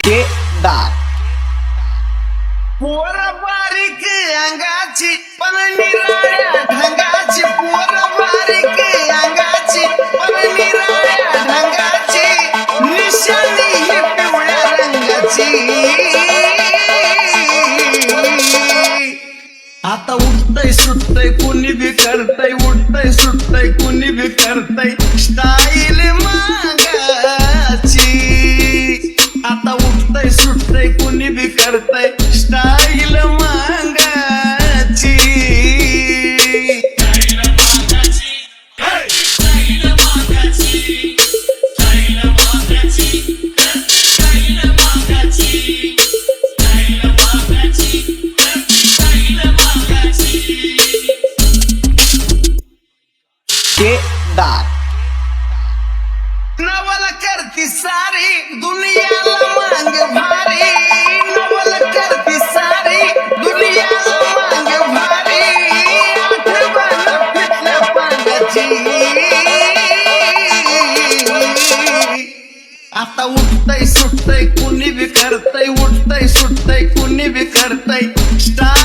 केदार पोर बारीक अंगाची पण निराळ्या ढंगाची पोर बारीक अंगाची पण निराळ्या ढंगाची निशाणी ही पिवळ्या रंगाची आता उठतय सुटतय कुणी बी करतय उठतय सुटतय कुणी बी करतय स्टाईल मागाची आता उठतय सुटतय कुणी बी करतय स्टाईल मागाची केदार नवल करती सारी दुनियाला मांग भारी नवल करती सारी दुनियाला मांग भारी आठवण फिटल्या पांगाची आता उठतय सुटतय कुणी बी करतय उठतय सुटतय कुणी बी करतय स्टार